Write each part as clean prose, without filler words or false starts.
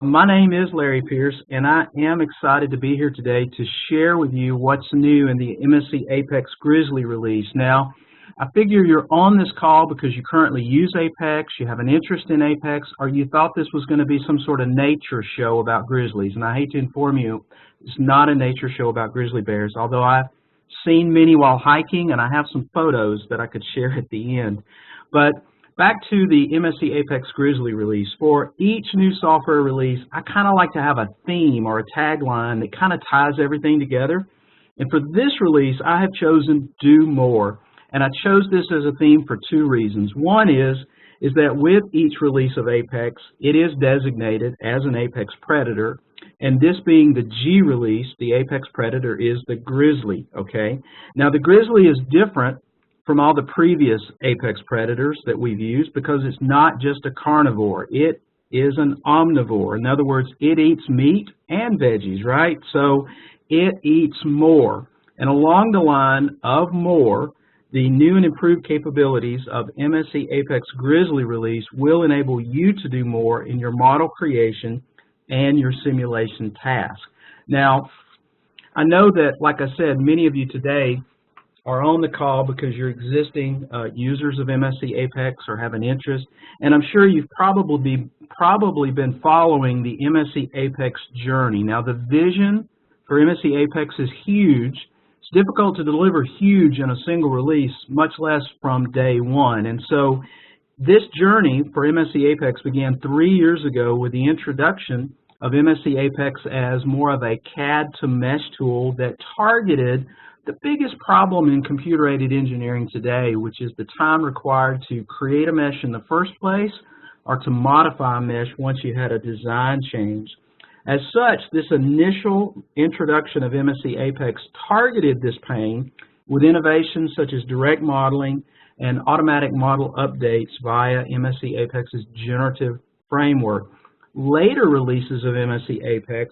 My name is Larry Pierce, and I am excited to be here today to share with you what's new in the MSC Apex Grizzly release. Now, I figure you're on this call because you currently use Apex, you have an interest in Apex, or you thought this was going to be some sort of nature show about grizzlies. And I hate to inform you, it's not a nature show about grizzly bears, although I've seen many while hiking, and I have some photos that I could share at the end. But back to the MSC Apex Grizzly release. For each new software release, I kind of like to have a theme or a tagline that kind of ties everything together. And for this release, I have chosen Do More. And I chose this as a theme for two reasons. One is that with each release of Apex, it is designated as an Apex Predator. And this being the G release, the Apex Predator is the Grizzly, okay? Now, the Grizzly is different from all the previous Apex Predators that we've used because it's not just a carnivore. It is an omnivore. In other words, it eats meat and veggies, right? So it eats more. And along the line of more, the new and improved capabilities of MSC Apex Grizzly release will enable you to do more in your model creation and your simulation tasks. Now, I know that, like I said, many of you today are on the call because you're existing users of MSC Apex or have an interest, and I'm sure you've probably been following the MSC Apex Journey. Now, the vision for MSC Apex is huge. It's difficult to deliver huge in a single release, much less from day one. And so this journey for MSC Apex began 3 years ago with the introduction of MSC Apex as more of a CAD to mesh tool that targeted the biggest problem in computer-aided engineering today, which is the time required to create a mesh in the first place or to modify a mesh once you had a design change. As such, this initial introduction of MSC Apex targeted this pain with innovations such as direct modeling and automatic model updates via MSC Apex's generative framework. Later releases of MSC Apex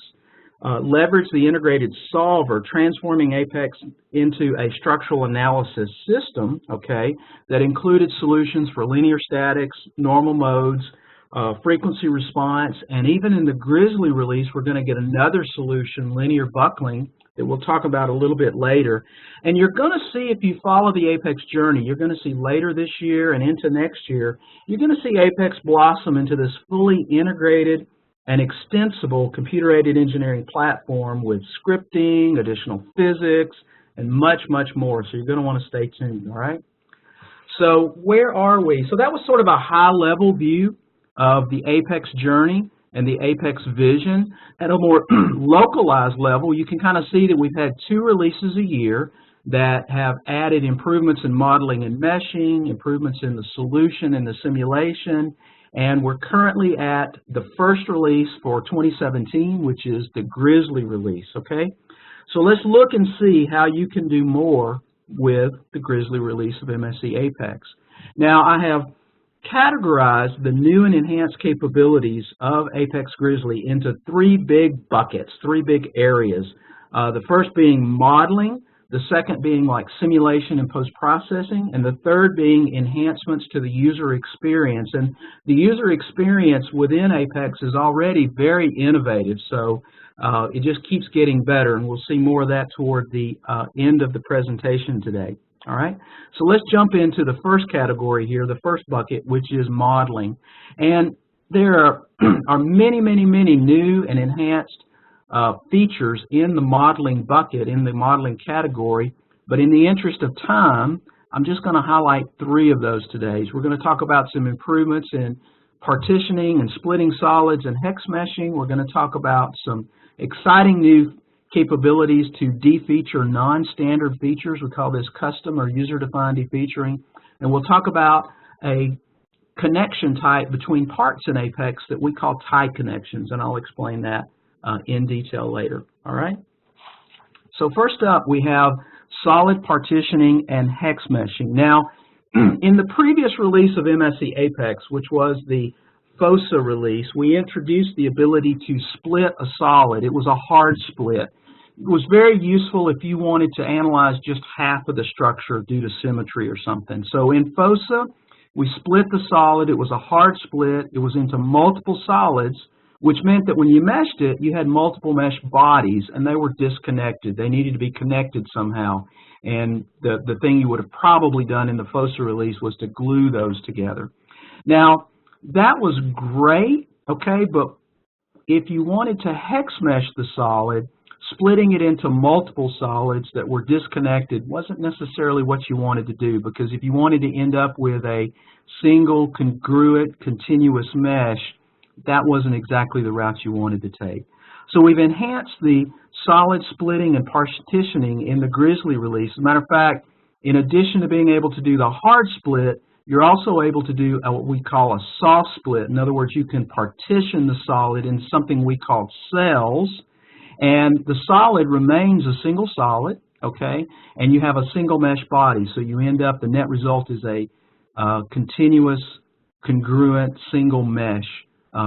leverage the integrated solver, transforming Apex into a structural analysis system, okay, that included solutions for linear statics, normal modes, frequency response, and even in the Grizzly release, we're going to get another solution, linear buckling, that we'll talk about a little bit later. And you're going to see, if you follow the Apex journey, you're going to see later this year and into next year, you're going to see Apex blossom into this fully integrated and extensible computer-aided engineering platform with scripting, additional physics, and much, much more. So you're going to want to stay tuned, all right? So where are we? So that was sort of a high-level view of the Apex journey and the Apex vision. At a more localized level, you can kind of see that we've had 2 releases a year that have added improvements in modeling and meshing, improvements in the solution and the simulation, and we're currently at the first release for 2017, which is the Grizzly release, okay? So let's look and see how you can do more with the Grizzly release of MSC Apex. Now, I have categorized the new and enhanced capabilities of Apex Grizzly into 3 big buckets, 3 big areas. The first being modeling, the second being like simulation and post-processing, and the third being enhancements to the user experience. And the user experience within Apex is already very innovative, so it just keeps getting better, and we'll see more of that toward the end of the presentation today. All right, so let's jump into the first category here, the first bucket, which is modeling. And there are many, many, many new and enhanced features in the modeling bucket, in the modeling category, but in the interest of time, I'm just going to highlight 3 of those today. So we're going to talk about some improvements in partitioning and splitting solids and hex meshing. We're going to talk about some exciting new capabilities to defeature non-standard features. We call this custom or user-defined defeaturing. And we'll talk about a connection type between parts in Apex that we call tie connections, and I'll explain that in detail later. All right? So first up, we have solid partitioning and hex meshing. Now, in the previous release of MSC Apex, which was the FOSA release, we introduced the ability to split a solid. It was a hard split. It was very useful if you wanted to analyze just half of the structure due to symmetry or something. So in FOSA, we split the solid. It was a hard split. It was into multiple solids which meant that when you meshed it, you had multiple mesh bodies, and they were disconnected. They needed to be connected somehow. And the thing you would have probably done in the FOSA release was to glue those together. Now, that was great, okay, but if you wanted to hex mesh the solid, splitting it into multiple solids that were disconnected wasn't necessarily what you wanted to do, because if you wanted to end up with a single congruent continuous mesh, that wasn't exactly the route you wanted to take. So we've enhanced the solid splitting and partitioning in the Grizzly release. As a matter of fact, in addition to being able to do the hard split, you're also able to do what we call a soft split. In other words, you can partition the solid in something we call cells, and the solid remains a single solid, okay, and you have a single mesh body. So you end up, the net result is a continuous, congruent, single mesh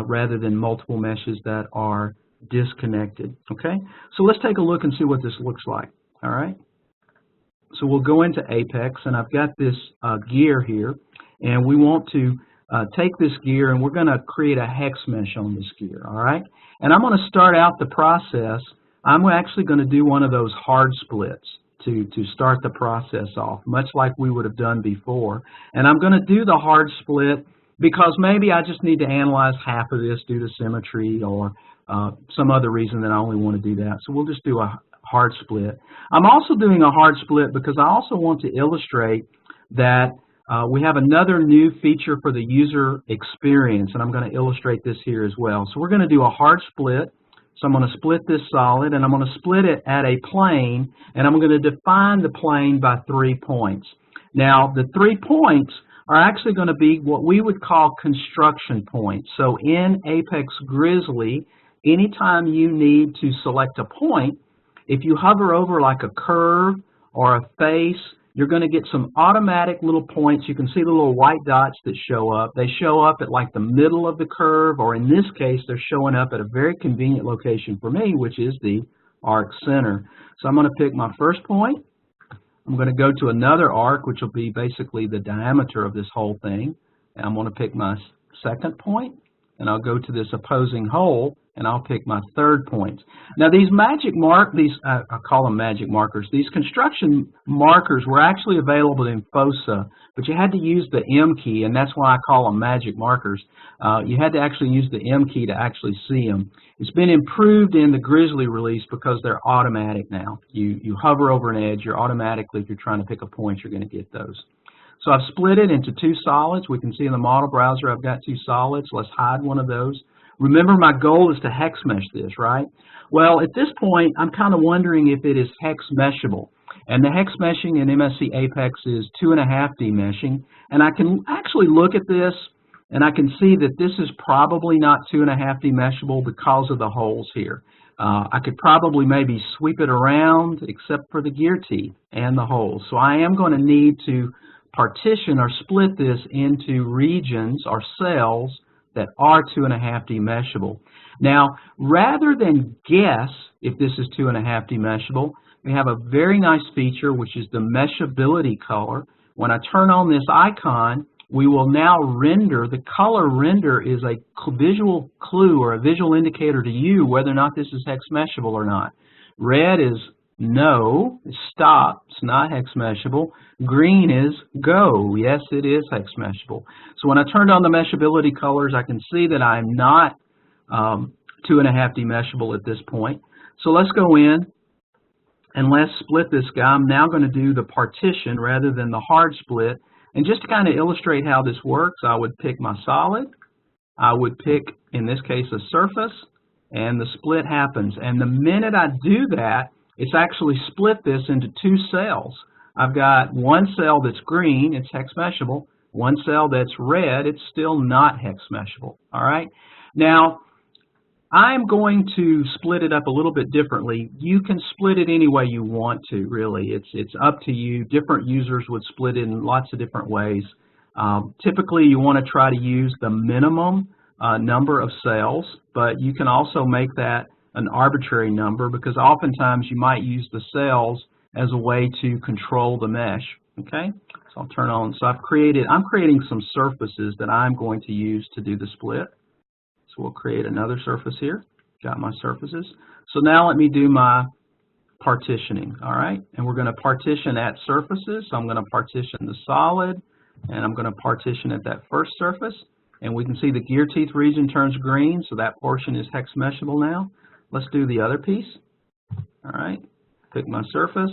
rather than multiple meshes that are disconnected, okay? So let's take a look and see what this looks like, all right? So we'll go into Apex, and I've got this gear here, and we want to take this gear, and we're going to create a hex mesh on this gear, all right? And I'm going to start out the process. I'm actually going to do one of those hard splits to start the process off, much like we would have done before. And I'm going to do the hard split because maybe I just need to analyze half of this due to symmetry or some other reason that I only want to do that. So we'll just do a hard split. I'm also doing a hard split because I also want to illustrate that we have another new feature for the user experience, and I'm going to illustrate this here as well. So we're going to do a hard split. So I'm going to split this solid, and I'm going to split it at a plane, and I'm going to define the plane by 3 points. Now, the 3 points are actually going to be what we would call construction points. So in Apex Grizzly, anytime you need to select a point, if you hover over like a curve or a face, you're going to get some automatic little points. You can see the little white dots that show up. They show up at like the middle of the curve, or in this case, they're showing up at a very convenient location for me, which is the arc center. So I'm going to pick my first point. I'm going to go to another arc, which will be basically the diameter of this whole thing. And I'm going to pick my second point, and I'll go to this opposing hole, and I'll pick my third point. Now these I call them magic markers. These construction markers were actually available in FOSA, but you had to use the M key, and that's why I call them magic markers. You had to actually use the M key to actually see them. It's been improved in the Grizzly release because they're automatic now. You hover over an edge, you're automatically, if you're trying to pick a point, you're going to get those. So I've split it into 2 solids. We can see in the model browser I've got 2 solids. Let's hide one of those. Remember, my goal is to hex mesh this, right? Well, at this point, I'm kind of wondering if it is hex meshable. And the hex meshing in MSC Apex is 2.5D meshing. And I can actually look at this, and I can see that this is probably not 2.5D meshable because of the holes here. I could probably maybe sweep it around, except for the gear teeth and the holes. So I am going to need to partition or split this into regions or cells that are 2.5D meshable. Now, rather than guess if this is 2.5D meshable, we have a very nice feature, which is the meshability color. When I turn on this icon, we will now render. The color render is a visual clue or a visual indicator to you whether or not this is hex meshable or not. Red is no, stop, it's not hex meshable. Green is go, yes, it is hex meshable. So when I turned on the meshability colors, I can see that I'm not 2.5D meshable at this point. So let's go in and let's split this guy. I'm now going to do the partition rather than the hard split. And just to kind of illustrate how this works, I would pick my solid. I would pick, in this case, a surface, and the split happens. And the minute I do that, it's actually split this into 2 cells. I've got one cell that's green, it's hex meshable. One cell that's red, it's still not hex meshable. All right. Now, I'm going to split it up a little bit differently. You can split it any way you want to, really. It's up to you. Different users would split it in lots of different ways. Typically, you want to try to use the minimum number of cells, but you can also make that an arbitrary number because oftentimes you might use the cells as a way to control the mesh. Okay, so I'll turn on. So I'm creating some surfaces that I'm going to use to do the split. So we'll create another surface here. Got my surfaces. So now let me do my partitioning, all right? And we're going to partition at surfaces. So I'm going to partition the solid, and I'm going to partition at that first surface. And we can see the gear teeth region turns green, so that portion is hex meshable now. Let's do the other piece. All right, pick my surface,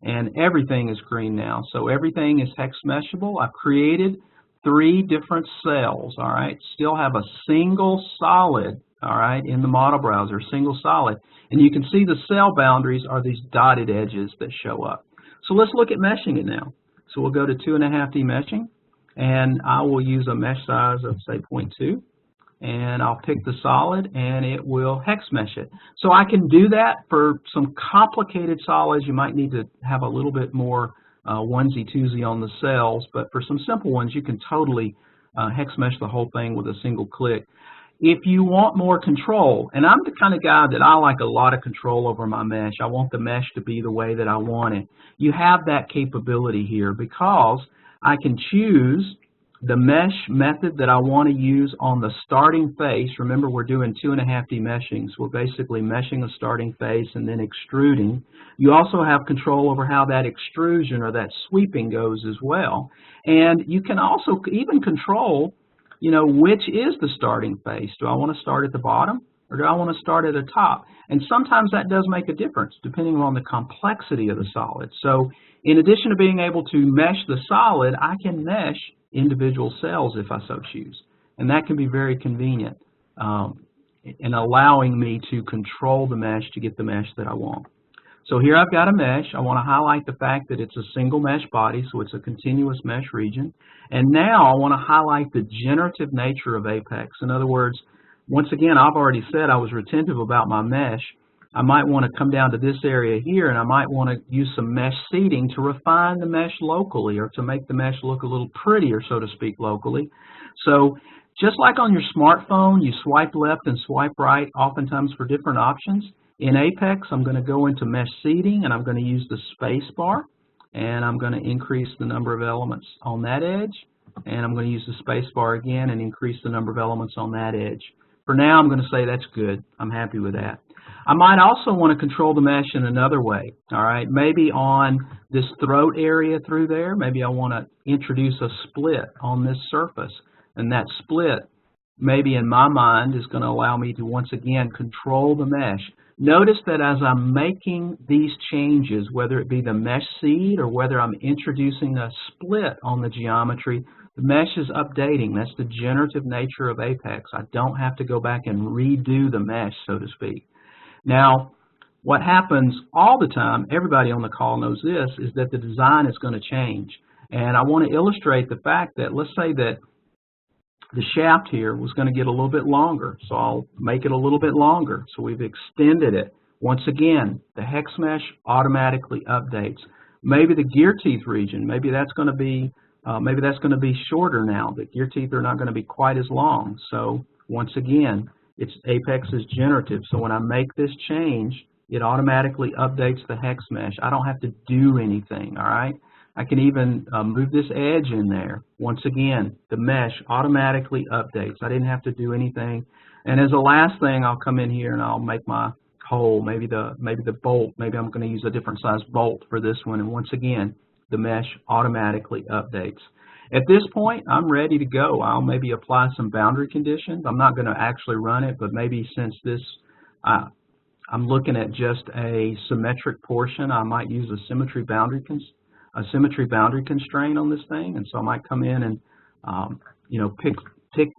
and everything is green now. So everything is hex meshable. I've created 3 different cells, all right? Still have a single solid, all right, in the model browser, single solid. And you can see the cell boundaries are these dotted edges that show up. So let's look at meshing it now. So we'll go to 2.5D meshing, and I will use a mesh size of, say, 0.2. And I'll pick the solid, and it will hex mesh it. So I can do that for some complicated solids. You might need to have a little bit more onesie-twosie on the cells, but for some simple ones, you can totally hex mesh the whole thing with a single click. If you want more control, and I'm the kind of guy that I like a lot of control over my mesh. I want the mesh to be the way that I want it. You have that capability here because I can choose the mesh method that I want to use on the starting face. Remember, we're doing 2.5D meshing, so we're basically meshing a starting face and then extruding. You also have control over how that extrusion or that sweeping goes as well. And you can also even control, you know, which is the starting face. Do I want to start at the bottom or do I want to start at the top? And sometimes that does make a difference depending on the complexity of the solid. So in addition to being able to mesh the solid, I can mesh individual cells if I so choose. And that can be very convenient in allowing me to control the mesh to get the mesh that I want. So here I've got a mesh. I want to highlight the fact that it's a single mesh body, so it's a continuous mesh region. And now I want to highlight the generative nature of Apex. In other words, once again, I've already said I was retentive about my mesh. I might want to come down to this area here, and I might want to use some mesh seeding to refine the mesh locally or to make the mesh look a little prettier, so to speak, locally. So just like on your smartphone, you swipe left and swipe right oftentimes for different options. In Apex, I'm going to go into mesh seeding, and I'm going to use the space bar, and I'm going to increase the number of elements on that edge, and I'm going to use the space bar again and increase the number of elements on that edge. For now, I'm going to say that's good. I'm happy with that. I might also want to control the mesh in another way, all right? Maybe on this throat area through there, maybe I want to introduce a split on this surface. And that split, maybe in my mind, is going to allow me to once again control the mesh. Notice that as I'm making these changes, whether it be the mesh seed or whether I'm introducing a split on the geometry, the mesh is updating. That's the generative nature of Apex. I don't have to go back and redo the mesh, so to speak. Now, what happens all the time, everybody on the call knows this, is that the design is going to change. And I want to illustrate the fact that, let's say that the shaft here was going to get a little bit longer, so I'll make it a little bit longer. So we've extended it. Once again, the hex mesh automatically updates. Maybe the gear teeth region, maybe that's going to be shorter now. The gear teeth are not going to be quite as long. So once again, Apex is generative. So when I make this change, it automatically updates the hex mesh. I don't have to do anything, all right? I can even move this edge in there. Once again, the mesh automatically updates. I didn't have to do anything. And as a last thing, I'll come in here and I'll make my hole, maybe the bolt. Maybe I'm going to use a different size bolt for this one. And once again, the mesh automatically updates. At this point, I'm ready to go. I'll maybe apply some boundary conditions. I'm not going to actually run it, but maybe since this, I'm looking at just a symmetric portion, I might use a symmetry boundary constraint on this thing. And so I might come in and, you know, pick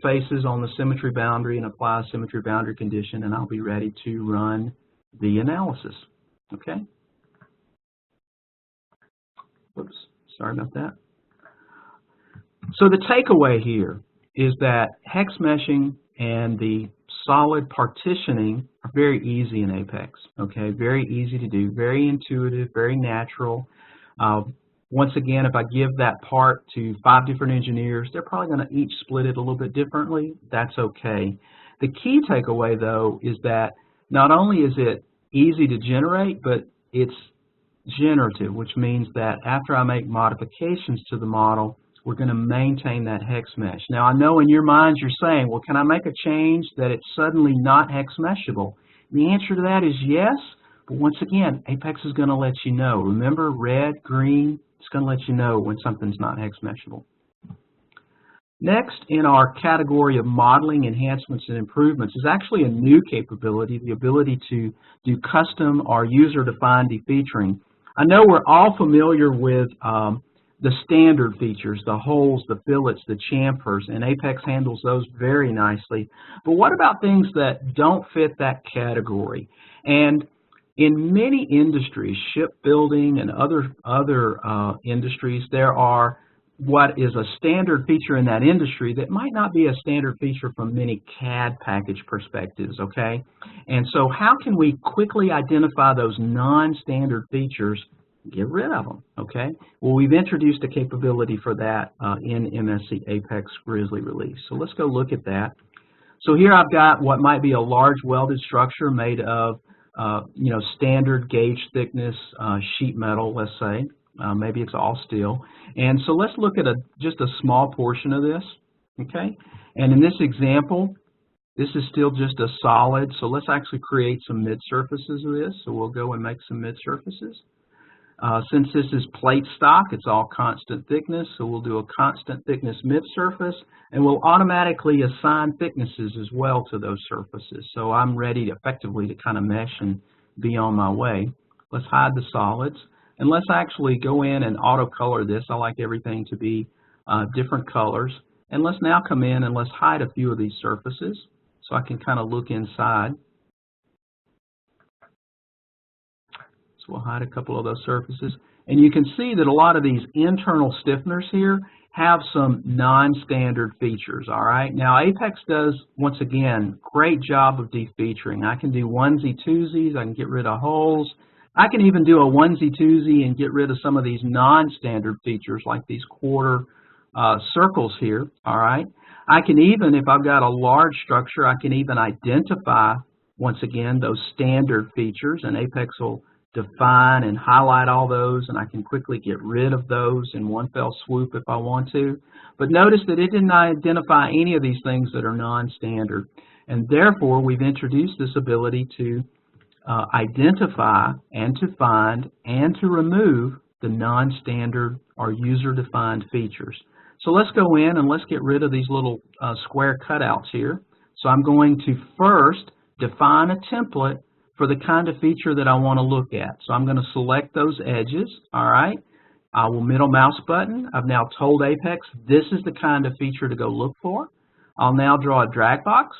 faces on the symmetry boundary and apply a symmetry boundary condition, and I'll be ready to run the analysis. Okay? Whoops, sorry about that. So the takeaway here is that hex meshing and the solid partitioning are very easy in Apex, okay? Very easy to do, very intuitive, very natural. Once again, if I give that part to 5 different engineers, they're probably going to each split it a little bit differently. That's okay. The key takeaway, though, is that not only is it easy to generate, but it's generative, which means that after I make modifications to the model, we're going to maintain that hex mesh. Now, I know in your minds you're saying, well, can I make a change that it's suddenly not hex meshable? The answer to that is yes, but once again, Apex is going to let you know. Remember, red, green, it's going to let you know when something's not hex meshable. Next, in our category of modeling, enhancements, and improvements is actually a new capability, the ability to do custom or user-defined defeaturing. I know we're all familiar with the standard features, the holes, the fillets, the chamfers, and Apex handles those very nicely. But what about things that don't fit that category? And in many industries, shipbuilding and other industries, there are what is a standard feature in that industry that might not be a standard feature from many CAD package perspectives, okay? And so how can we quickly identify those non-standard features, get rid of them, okay? Well, we've introduced a capability for that in MSC Apex Grizzly release. So let's go look at that. So here I've got what might be a large welded structure made of standard gauge thickness sheet metal, let's say. Maybe it's all steel. And so let's look at just a small portion of this, okay? And in this example, this is still just a solid, so let's actually create some mid-surfaces of this. So we'll go and make some mid-surfaces. Since this is plate stock, it's all constant thickness, so we'll do a constant thickness mid-surface, and we'll automatically assign thicknesses as well to those surfaces. So I'm ready effectively to kind of mesh and be on my way. Let's hide the solids. And let's actually go in and auto color this. I like everything to be different colors. And let's now come in and let's hide a few of these surfaces so I can kind of look inside. So we'll hide a couple of those surfaces. And you can see that a lot of these internal stiffeners here have some non-standard features, all right? Now, Apex does, once again, great job of defeaturing. I can do onesie, twosies. I can get rid of holes. I can even do a onesie-twosie and get rid of some of these non-standard features like these quarter circles here, all right? I can even, if I've got a large structure, I can even identify, once again, those standard features, and Apex will define and highlight all those, and I can quickly get rid of those in one fell swoop if I want to. But notice that it didn't identify any of these things that are non-standard, and therefore we've introduced this ability to identify and to find and to remove the non-standard or user-defined features. So let's go in and let's get rid of these little square cutouts here. So I'm going to first define a template for the kind of feature that I want to look at. So I'm going to select those edges, all right? I will middle mouse button. I've now told Apex this is the kind of feature to go look for. I'll now draw a drag box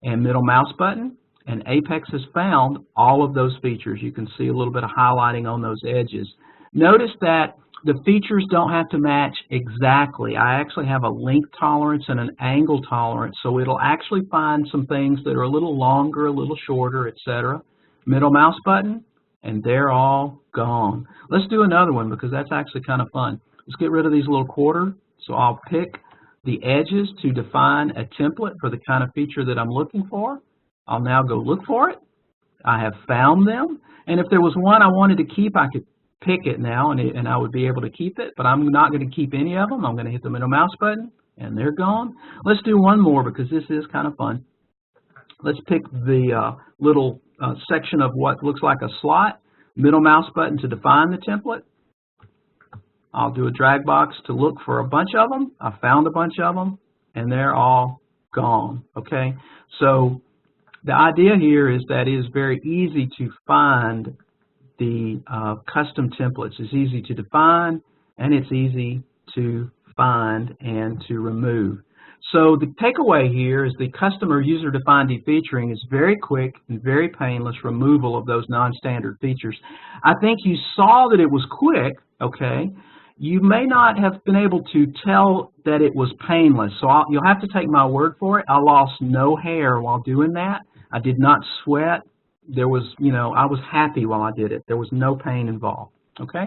and middle mouse button. And Apex has found all of those features. You can see a little bit of highlighting on those edges. Notice that the features don't have to match exactly. I actually have a length tolerance and an angle tolerance, so it'll actually find some things that are a little longer, a little shorter, etc. Middle mouse button, and they're all gone. Let's do another one because that's actually kind of fun. Let's get rid of these little quarter. So I'll pick the edges to define a template for the kind of feature that I'm looking for. I'll now go look for it. I have found them. And if there was one I wanted to keep, I could pick it now and I would be able to keep it. But I'm not going to keep any of them. I'm going to hit the middle mouse button and they're gone. Let's do one more because this is kind of fun. Let's pick the little section of what looks like a slot. Middle mouse button to define the template. I'll do a drag box to look for a bunch of them. I found a bunch of them and they're all gone. Okay, so the idea here is that it is very easy to find the custom templates. It's easy to define, and it's easy to find and to remove. So the takeaway here is the custom or user-defined defeaturing is very quick and very painless removal of those non-standard features. I think you saw that it was quick, okay? You may not have been able to tell that it was painless, so you'll have to take my word for it. I lost no hair while doing that. I did not sweat. There was, I was happy while I did it. There was no pain involved, okay?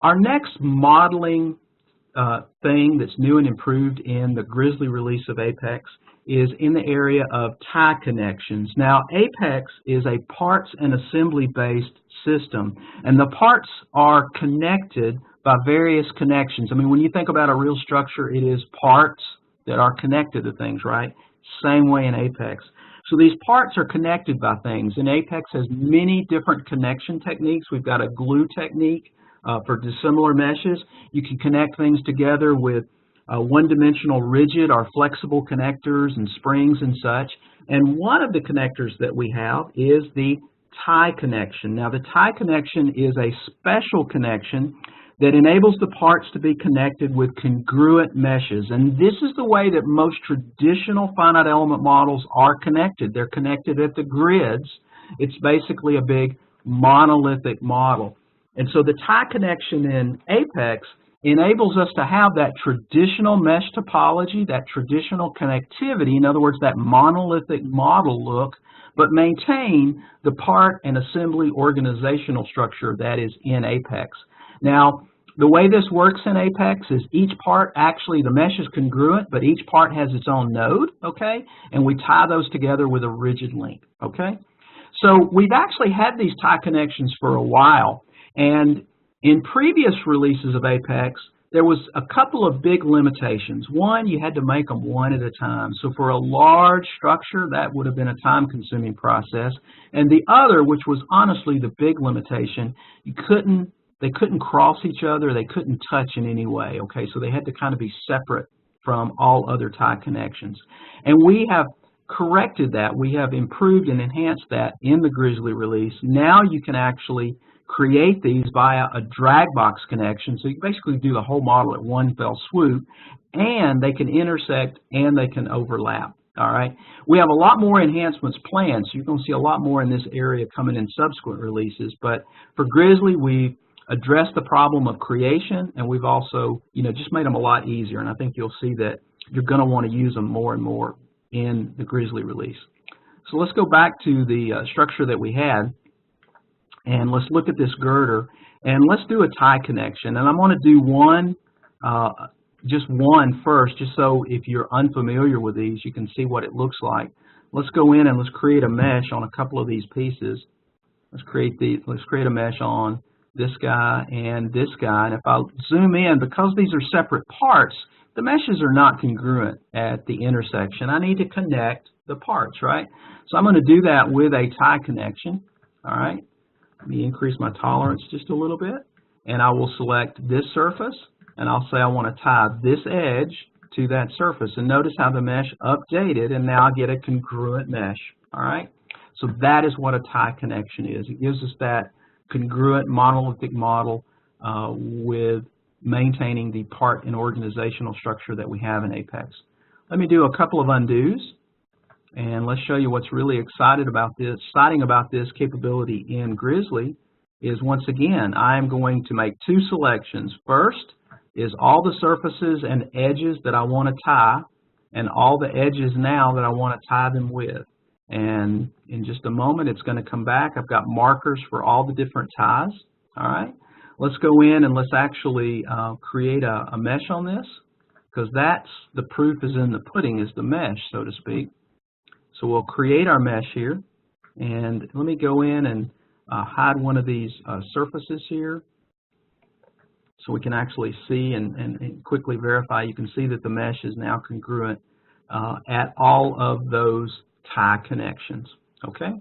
Our next modeling thing that's new and improved in the Grizzly release of Apex is in the area of tie connections. Now, Apex is a parts and assembly-based system, and the parts are connected by various connections. I mean, when you think about a real structure, it is parts that are connected to things, right? Same way in Apex. So these parts are connected by things, and Apex has many different connection techniques. We've got a glue technique for dissimilar meshes. You can connect things together with one-dimensional rigid or flexible connectors and springs and such. And one of the connectors that we have is the tie connection. Now, the tie connection is a special connection that enables the parts to be connected with congruent meshes. And this is the way that most traditional finite element models are connected. They're connected at the grids. It's basically a big monolithic model. And so the tie connection in Apex enables us to have that traditional mesh topology, that traditional connectivity, in other words, that monolithic model look, but maintain the part and assembly organizational structure that is in Apex. Now, the way this works in Apex is each part, actually the mesh is congruent, but each part has its own node, okay? And we tie those together with a rigid link, okay? So we've actually had these tie connections for a while, and in previous releases of Apex, there was a couple of big limitations. One, you had to make them one at a time. So for a large structure, that would have been a time-consuming process. And the other, which was honestly the big limitation, they couldn't cross each other, they couldn't touch in any way, okay? So they had to kind of be separate from all other tie connections. And we have corrected that. We have improved and enhanced that in the Grizzly release. Now you can actually create these via a drag box connection, so you basically do the whole model at one fell swoop, and they can intersect and they can overlap. All right, we have a lot more enhancements planned, so you're going to see a lot more in this area coming in subsequent releases. But for Grizzly, we've addressed the problem of creation, and we've also, just made them a lot easier. And I think you'll see that you're going to want to use them more and more in the Grizzly release. So let's go back to the structure that we had. And let's look at this girder, and let's do a tie connection. And I'm going to do one, just one first, just so if you're unfamiliar with these, you can see what it looks like. Let's go in and let's create a mesh on a couple of these pieces. Let's create a mesh on this guy and this guy. And if I zoom in, because these are separate parts, the meshes are not congruent at the intersection. I need to connect the parts, right? So I'm going to do that with a tie connection, all right? Let me increase my tolerance just a little bit, and I will select this surface, and I'll say I want to tie this edge to that surface. And notice how the mesh updated, and now I get a congruent mesh, all right? So that is what a tie connection is. It gives us that congruent monolithic model with maintaining the part and organizational structure that we have in Apex. Let me do a couple of undos. And let's show you what's really exciting about this capability in Grizzly is, once again, I'm going to make two selections. First is all the surfaces and edges that I want to tie, and all the edges now that I want to tie them with. And in just a moment, it's going to come back. I've got markers for all the different ties. All right. Let's go in and let's actually create a mesh on this, because that's the proof is in the pudding, is the mesh, so to speak. So we'll create our mesh here, and let me go in and hide one of these surfaces here so we can actually see and quickly verify. You can see that the mesh is now congruent at all of those tie connections, okay?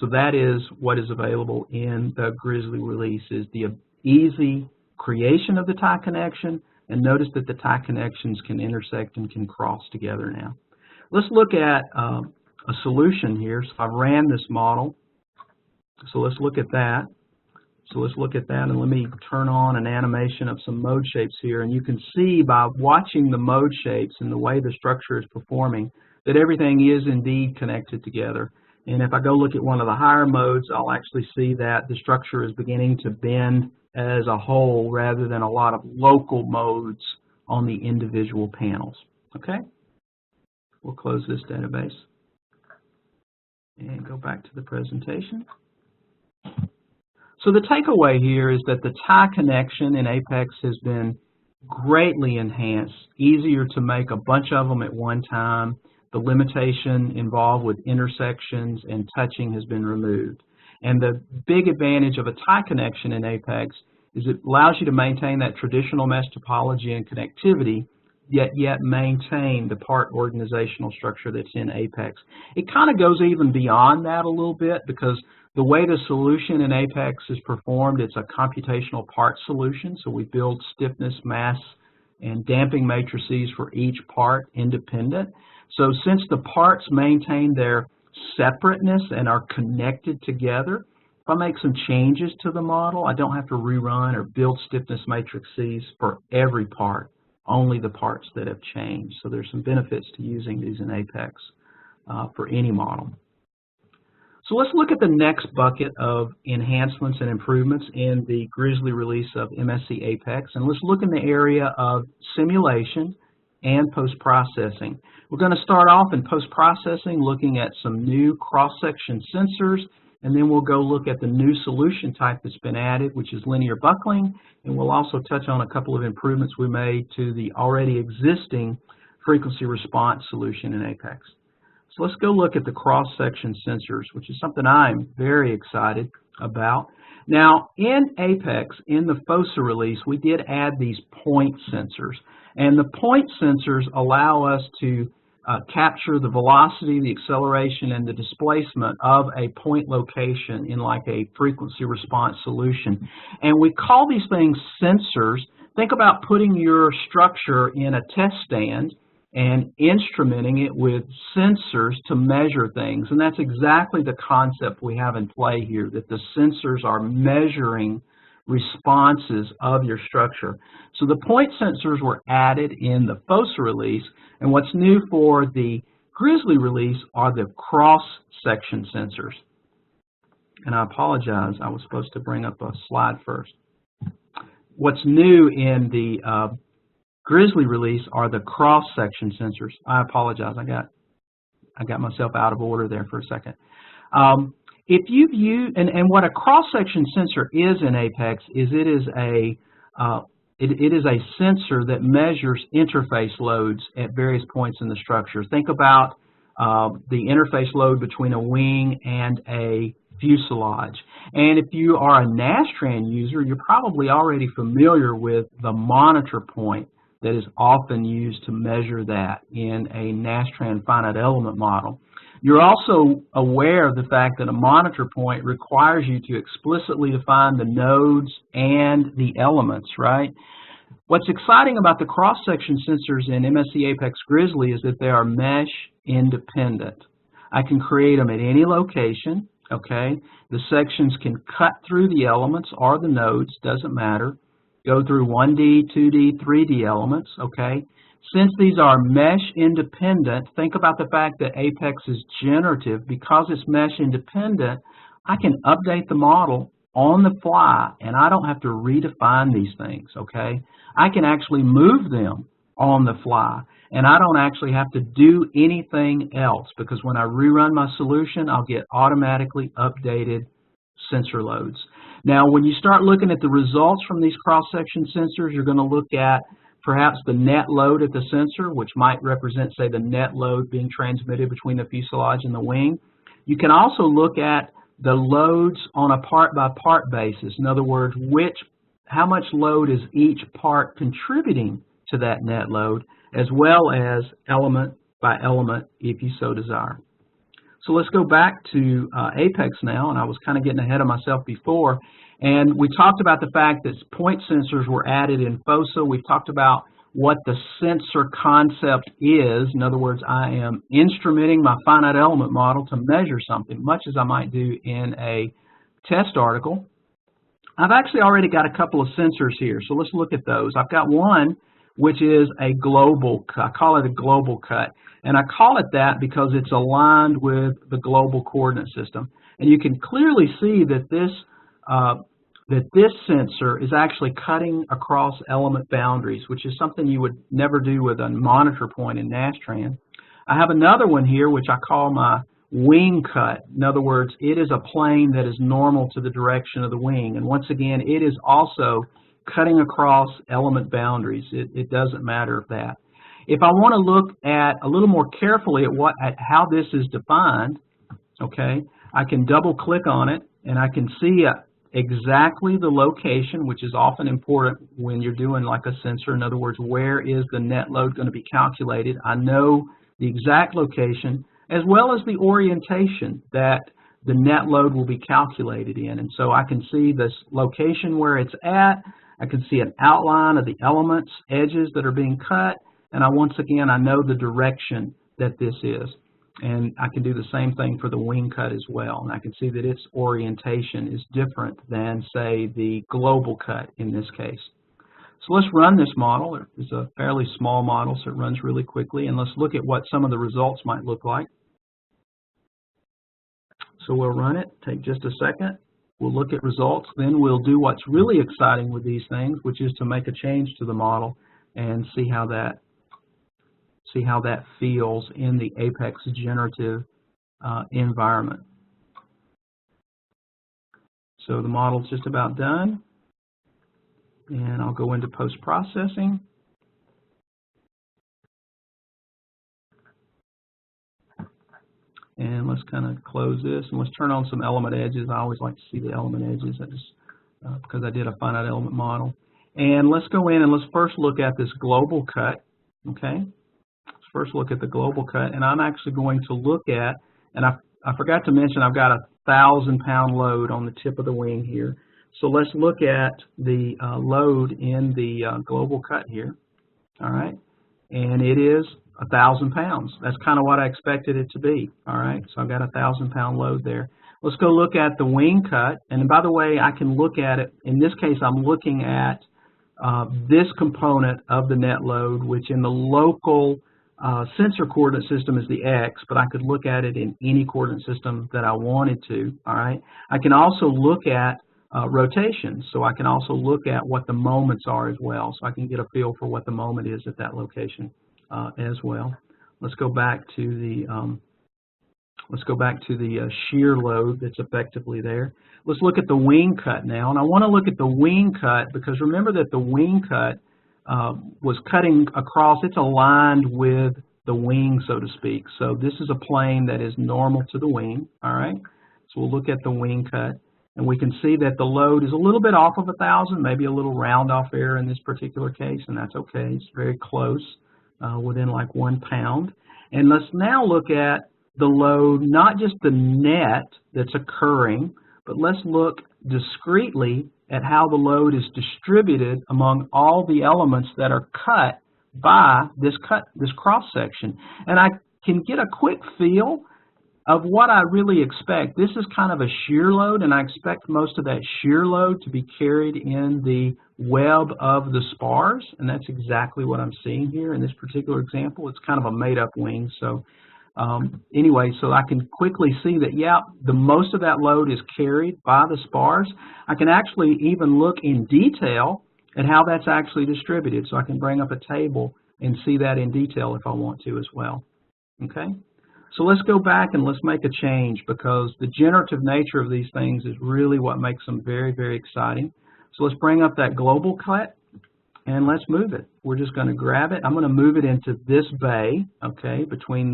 So that is what is available in the Grizzly release, is the easy creation of the tie connection, and notice that the tie connections can intersect and can cross together now. Let's look at a solution here. So I ran this model. So let's look at that. And let me turn on an animation of some mode shapes here. And you can see by watching the mode shapes and the way the structure is performing that everything is indeed connected together. And if I go look at one of the higher modes, I'll actually see that the structure is beginning to bend as a whole rather than a lot of local modes on the individual panels. Okay? We'll close this database and go back to the presentation. So the takeaway here is that the tie connection in Apex has been greatly enhanced, easier to make a bunch of them at one time. The limitation involved with intersections and touching has been removed. And the big advantage of a tie connection in Apex is it allows you to maintain that traditional mesh topology and connectivity, yet maintain the part organizational structure that's in Apex. It kind of goes even beyond that a little bit, because the way the solution in Apex is performed, it's a computational part solution. So we build stiffness, mass, and damping matrices for each part independent. So since the parts maintain their separateness and are connected together, if I make some changes to the model, I don't have to rerun or build stiffness matrices for every part, only the parts that have changed. So there's some benefits to using these in Apex for any model. So let's look at the next bucket of enhancements and improvements in the Grizzly release of MSC Apex, and let's look in the area of simulation and post-processing. We're going to start off in post-processing looking at some new cross-section sensors, and then we'll go look at the new solution type that's been added, which is linear buckling, and we'll also touch on a couple of improvements we made to the already existing frequency response solution in Apex. So let's go look at the cross-section sensors, which is something I'm very excited about. Now, in Apex, in the FOSA release, we did add these point sensors. And the point sensors allow us to capture the velocity, the acceleration, and the displacement of a point location in like a frequency response solution. And we call these things sensors. Think about putting your structure in a test stand and instrumenting it with sensors to measure things. And that's exactly the concept we have in play here, that the sensors are measuring responses of your structure. So the point sensors were added in the FOSA release, and what's new for the Grizzly release are the cross-section sensors. And I apologize, I was supposed to bring up a slide first. What's new in the Grizzly release are the cross-section sensors. I apologize, I got myself out of order there for a second. If you've used, and what a cross-section sensor is in Apex is it is a sensor that measures interface loads at various points in the structure. Think about the interface load between a wing and a fuselage. And if you are a Nastran user, you're probably already familiar with the monitor point that is often used to measure that in a Nastran finite element model. You're also aware of the fact that a monitor point requires you to explicitly define the nodes and the elements, right? What's exciting about the cross-section sensors in MSC Apex Grizzly is that they are mesh independent. I can create them at any location, okay? The sections can cut through the elements or the nodes, doesn't matter. Go through 1D, 2D, 3D elements, okay? Since these are mesh independent, think about the fact that Apex is generative. Because it's mesh independent, I can update the model on the fly, and I don't have to redefine these things, okay? I can actually move them on the fly, and I don't actually have to do anything else, because when I rerun my solution, I'll get automatically updated sensor loads. Now, when you start looking at the results from these cross-section sensors, you're going to look at perhaps the net load at the sensor, which might represent, say, the net load being transmitted between the fuselage and the wing. You can also look at the loads on a part-by-part basis. In other words, how much load is each part contributing to that net load, as well as element by element if you so desire. So let's go back to Apex now, and I was kind of getting ahead of myself before. And we talked about the fact that point sensors were added in FOSA. We've talked about what the sensor concept is. In other words, I am instrumenting my finite element model to measure something, much as I might do in a test article. I've actually already got a couple of sensors here, so let's look at those. I've got one which is a global cut. I call it a global cut. And I call it that because it's aligned with the global coordinate system. And you can clearly see that this sensor is actually cutting across element boundaries, which is something you would never do with a monitor point in Nastran. I have another one here which I call my wing cut. In other words, it is a plane that is normal to the direction of the wing. And once again, it is also cutting across element boundaries. It doesn't matter if that. If I want to look at a little more carefully at how this is defined, okay, I can double click on it and I can see exactly the location, which is often important when you're doing like a sensor. In other words, where is the net load going to be calculated? I know the exact location as well as the orientation that the net load will be calculated in. And so I can see this location where it's at. I can see an outline of the elements, edges that are being cut, and once again, I know the direction that this is. And I can do the same thing for the wing cut as well. And I can see that its orientation is different than, say, the global cut in this case. So let's run this model. It's a fairly small model, so it runs really quickly. And let's look at what some of the results might look like. So we'll run it, take just a second. We'll look at results. Then we'll do what's really exciting with these things, which is to make a change to the model and see how that feels in the Apex generative environment. So the model's just about done, and I'll go into post-processing. And let's kind of close this, and let's turn on some element edges. I always like to see the element edges, because I did a finite element model. And let's go in and let's first look at this global cut, okay? Let's first look at the global cut, and I'm actually going to look at, and I forgot to mention I've got a 1,000-pound load on the tip of the wing here. So let's look at the load in the global cut here, all right? And it is 1,000 pounds. That's kind of what I expected it to be, all right? So I've got a 1,000-pound load there. Let's go look at the wing cut. And by the way, I can look at it. In this case, I'm looking at this component of the net load, which in the local sensor coordinate system is the X, but I could look at it in any coordinate system that I wanted to, all right? I can also look at rotation, so I can also look at what the moments are as well, so I can get a feel for what the moment is at that location as well. Let's go back to the shear load that's effectively there. Let's look at the wing cut now, and I want to look at the wing cut because remember that the wing cut was cutting across. It's aligned with the wing, so to speak. So this is a plane that is normal to the wing. All right. So we'll look at the wing cut. And we can see that the load is a little bit off of 1,000, maybe a little round off error in this particular case, and that's okay. It's very close, within like 1 pound. And let's now look at the load, not just the net that's occurring, but let's look discretely at how the load is distributed among all the elements that are cut by this cross section. And I can get a quick feel of what I really expect. This is kind of a shear load, and I expect most of that shear load to be carried in the web of the spars, and that's exactly what I'm seeing here in this particular example. It's kind of a made-up wing, so anyway, so I can quickly see that, yeah, the most of that load is carried by the spars. I can actually even look in detail at how that's actually distributed, so I can bring up a table and see that in detail if I want to as well, okay? So let's go back and let's make a change because the generative nature of these things is really what makes them very, very exciting. So let's bring up that global cut and let's move it. We're just going to grab it. I'm going to move it into this bay, okay, between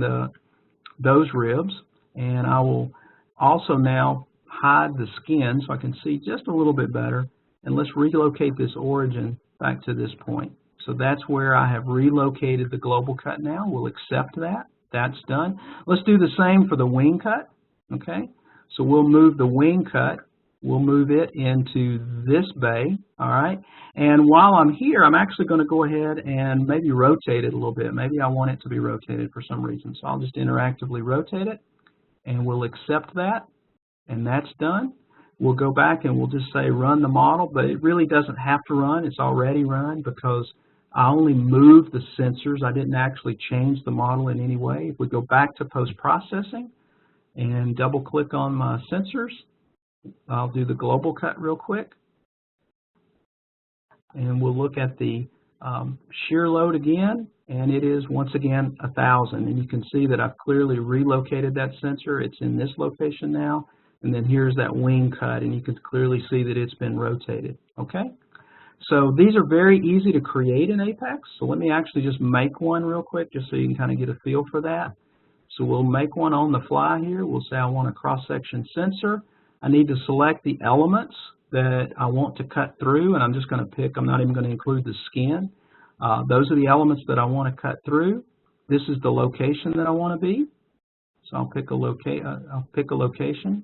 those ribs. And I will also now hide the skin so I can see just a little bit better. And let's relocate this origin back to this point. So that's where I have relocated the global cut now. We'll accept that. That's done. Let's do the same for the wing cut, okay? So we'll move the wing cut. We'll move it into this bay, all right? And while I'm here, I'm actually going to go ahead and maybe rotate it a little bit. Maybe I want it to be rotated for some reason. So I'll just interactively rotate it, and we'll accept that, and that's done. We'll go back and we'll just say run the model, but it really doesn't have to run. It's already run because I only moved the sensors. I didn't actually change the model in any way. If we go back to post-processing and double-click on my sensors, I'll do the global cut real quick. And we'll look at the shear load again, and it is, once again, 1,000. And you can see that I've clearly relocated that sensor. It's in this location now. And then here's that wing cut, and you can clearly see that it's been rotated, okay? So these are very easy to create in Apex. So let me actually just make one real quick just so you can kind of get a feel for that. So we'll make one on the fly here. We'll say I want a cross-section sensor. I need to select the elements that I want to cut through, and I'm just going to pick, I'm not even going to include the skin. Those are the elements that I want to cut through. This is the location that I want to be. So I'll pick a location.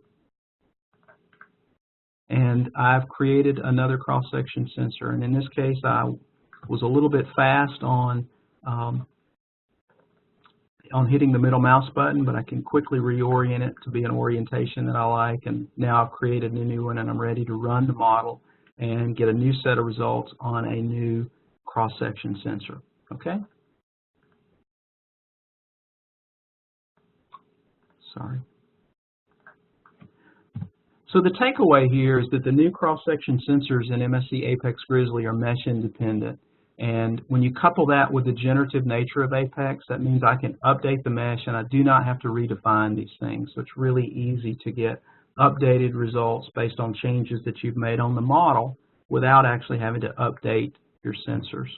And I've created another cross-section sensor. And in this case, I was a little bit fast on hitting the middle mouse button, but I can quickly reorient it to be an orientation that I like. And now I've created a new one, and I'm ready to run the model and get a new set of results on a new cross-section sensor. Okay? Sorry. So the takeaway here is that the new cross-section sensors in MSC Apex Grizzly are mesh independent. And when you couple that with the generative nature of Apex, that means I can update the mesh and I do not have to redefine these things. So it's really easy to get updated results based on changes that you've made on the model without actually having to update your sensors.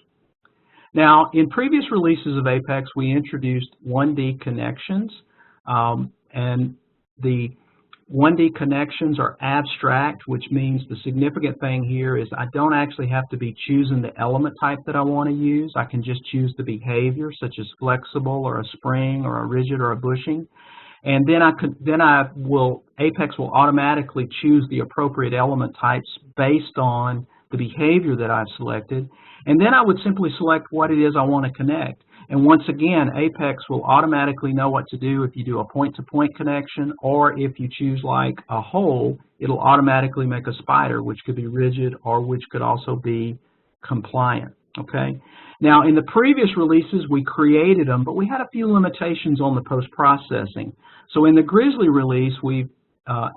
Now, in previous releases of Apex, we introduced 1D connections, and the 1D connections are abstract, which means the significant thing here is I don't actually have to be choosing the element type that I want to use. I can just choose the behavior, such as flexible or a spring or a rigid or a bushing. And then Apex will automatically choose the appropriate element types based on the behavior that I've selected. And then I would simply select what it is I want to connect. And once again, Apex will automatically know what to do if you do a point-to-point connection, or if you choose like a hole, it'll automatically make a spider, which could be rigid or which could also be compliant. Okay. Now, in the previous releases, we created them, but we had a few limitations on the post-processing. So in the Grizzly release, we've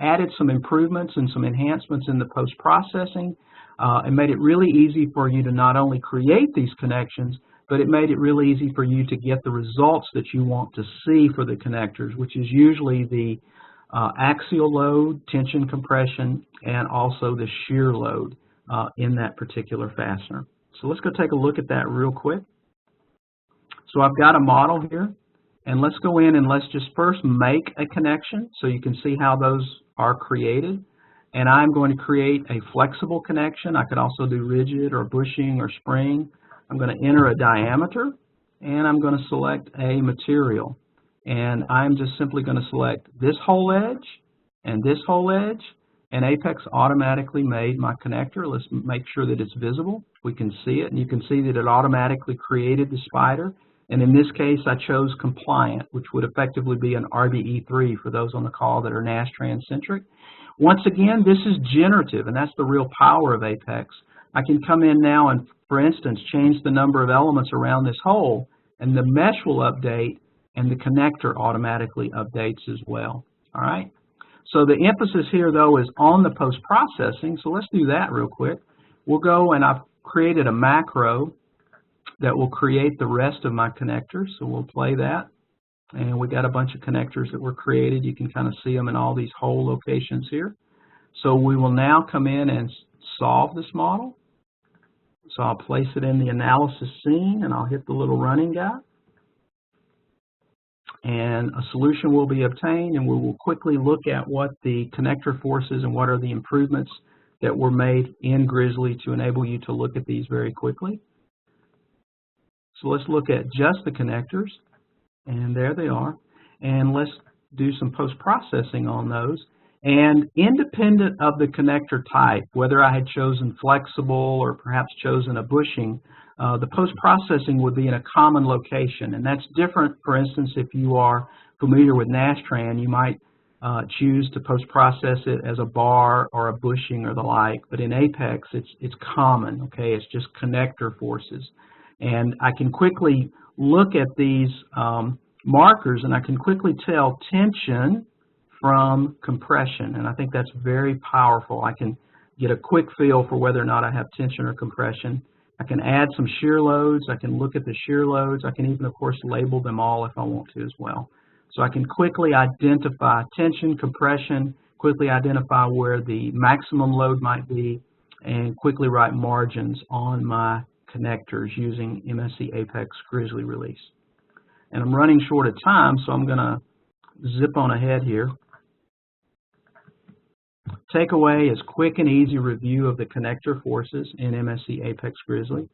added some improvements and some enhancements in the post-processing, and made it really easy for you to not only create these connections, but it made it really easy for you to get the results that you want to see for the connectors, which is usually the axial load, tension, compression, and also the shear load in that particular fastener. So let's go take a look at that real quick. So I've got a model here, and let's go in and let's just first make a connection so you can see how those are created. And I'm going to create a flexible connection. I could also do rigid or bushing or spring. I'm going to enter a diameter, and I'm going to select a material. And I'm just simply going to select this hole edge and this hole edge, and Apex automatically made my connector. Let's make sure that it's visible. We can see it, and you can see that it automatically created the spider. And in this case, I chose compliant, which would effectively be an RBE3 for those on the call that are Nash-Trans-centric. Once again, this is generative, and that's the real power of Apex. I can come in now and, for instance, change the number of elements around this hole, and the mesh will update, and the connector automatically updates as well. All right? So the emphasis here, though, is on the post-processing, so let's do that real quick. We'll go, and I've created a macro that will create the rest of my connectors, so we'll play that. And we got a bunch of connectors that were created. You can kind of see them in all these hole locations here. So we will now come in and solve this model. So I'll place it in the analysis scene, and I'll hit the little running guy. And a solution will be obtained, and we will quickly look at what the connector forces and what are the improvements that were made in Grizzly to enable you to look at these very quickly. So let's look at just the connectors, and there they are. And let's do some post-processing on those. And independent of the connector type, whether I had chosen flexible or perhaps chosen a bushing, the post-processing would be in a common location. And that's different, for instance, if you are familiar with Nash-Tran, you might choose to post-process it as a bar or a bushing or the like. But in Apex, it's common, okay? It's just connector forces. And I can quickly look at these markers, and I can quickly tell tension from compression, and I think that's very powerful. I can get a quick feel for whether or not I have tension or compression. I can add some shear loads. I can look at the shear loads. I can even, of course, label them all if I want to as well. So I can quickly identify tension, compression, quickly identify where the maximum load might be, and quickly write margins on my connectors using MSC Apex Grizzly release. And I'm running short of time, so I'm going to zip on ahead here. Takeaway is quick and easy review of the connector forces in MSC Apex Grizzly.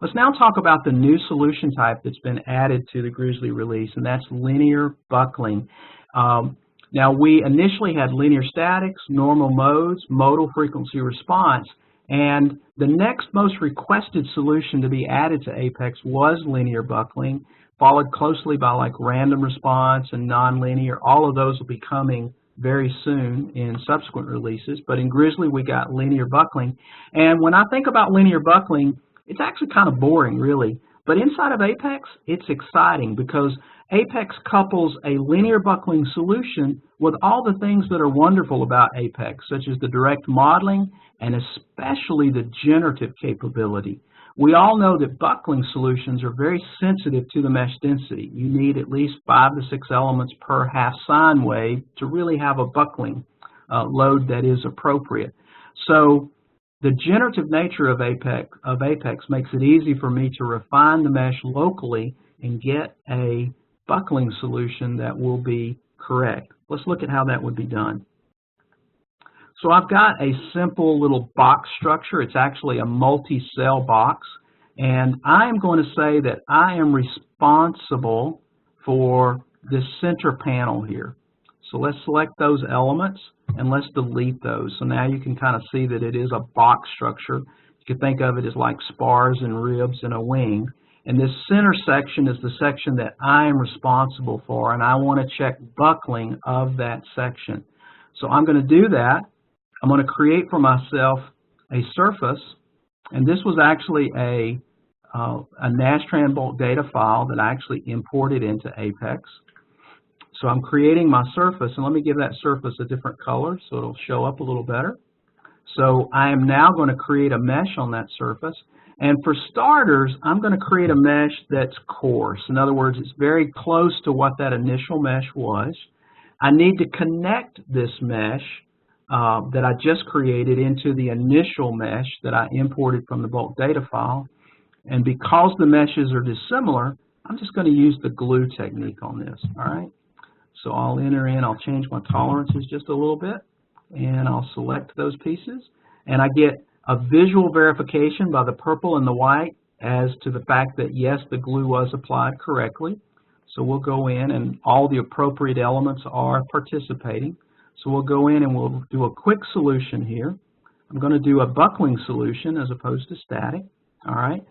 Let's now talk about the new solution type that's been added to the Grizzly release, and that's linear buckling. Now, we initially had linear statics, normal modes, modal frequency response, and the next most requested solution to be added to Apex was linear buckling, followed closely by like random response and nonlinear. All of those will be coming very soon in subsequent releases, but in Grizzly we got linear buckling. And when I think about linear buckling, it's actually kind of boring, really. But inside of Apex, it's exciting because Apex couples a linear buckling solution with all the things that are wonderful about Apex, such as the direct modeling and especially the generative capability. We all know that buckling solutions are very sensitive to the mesh density. You need at least 5 to 6 elements per half sine wave to really have a buckling load that is appropriate. So the generative nature of Apex makes it easy for me to refine the mesh locally and get a buckling solution that will be correct. Let's look at how that would be done. So I've got a simple little box structure. It's actually a multi-cell box, and I am going to say that I am responsible for this center panel here. So let's select those elements and let's delete those. So now you can kind of see that it is a box structure. You can think of it as like spars and ribs and a wing. And this center section is the section that I am responsible for, and I want to check buckling of that section. So I'm going to do that. I'm going to create for myself a surface, and this was actually a Nastran bulk data file that I actually imported into Apex. So I'm creating my surface, and let me give that surface a different color so it'll show up a little better. So I am now going to create a mesh on that surface, and for starters, I'm going to create a mesh that's coarse. In other words, it's very close to what that initial mesh was. I need to connect this mesh that I just created into the initial mesh that I imported from the bulk data file. And because the meshes are dissimilar, I'm just going to use the glue technique on this. All right. So I'll enter in, I'll change my tolerances just a little bit, and I'll select those pieces. And I get a visual verification by the purple and the white as to the fact that, yes, the glue was applied correctly. So we'll go in, and all the appropriate elements are participating. So we'll go in and we'll do a quick solution here. I'm going to do a buckling solution as opposed to static. All right.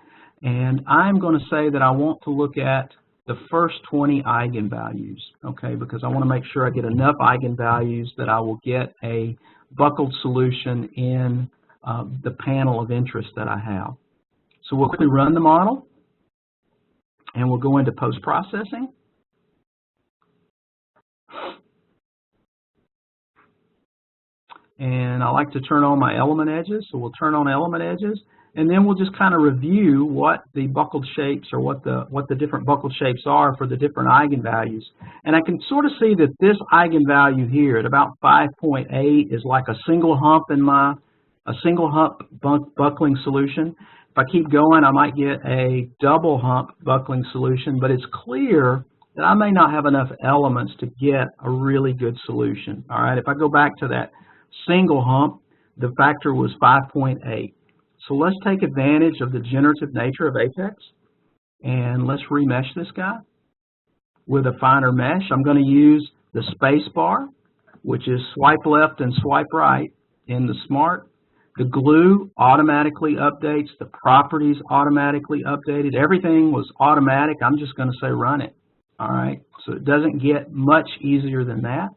And I'm going to say that I want to look at the first 20 eigenvalues, okay, because I want to make sure I get enough eigenvalues that I will get a buckled solution in the panel of interest that I have. So we'll quickly run the model, and we'll go into post-processing. And I like to turn on my element edges, so we'll turn on element edges, and then we'll just kind of review what the buckled shapes or what the different buckled shapes are for the different eigenvalues. And I can sort of see that this eigenvalue here at about 5.8 is like a single hump in my buckling solution. If I keep going, I might get a double hump buckling solution, but it's clear that I may not have enough elements to get a really good solution. All right, if I go back to that single hump, the factor was 5.8. So let's take advantage of the generative nature of Apex, and let's remesh this guy with a finer mesh. I'm going to use the space bar, which is swipe left and swipe right in the Smart. The glue automatically updates. The properties automatically updated. Everything was automatic. I'm just going to say run it. All right, so it doesn't get much easier than that.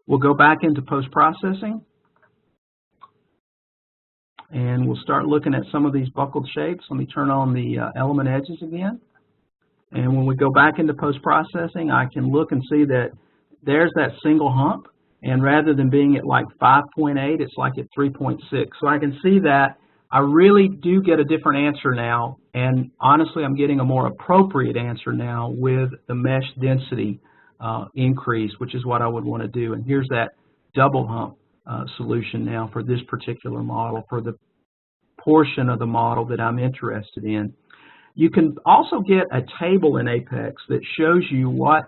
We'll go back into post-processing, and we'll start looking at some of these buckled shapes. Let me turn on the element edges again. And when we go back into post-processing, I can look and see that there's that single hump. And rather than being at like 5.8, it's like at 3.6. So I can see that I really do get a different answer now. And honestly, I'm getting a more appropriate answer now with the mesh density increase, which is what I would want to do. And here's that double hump solution now for this particular model, for the portion of the model that I'm interested in. You can also get a table in Apex that shows you what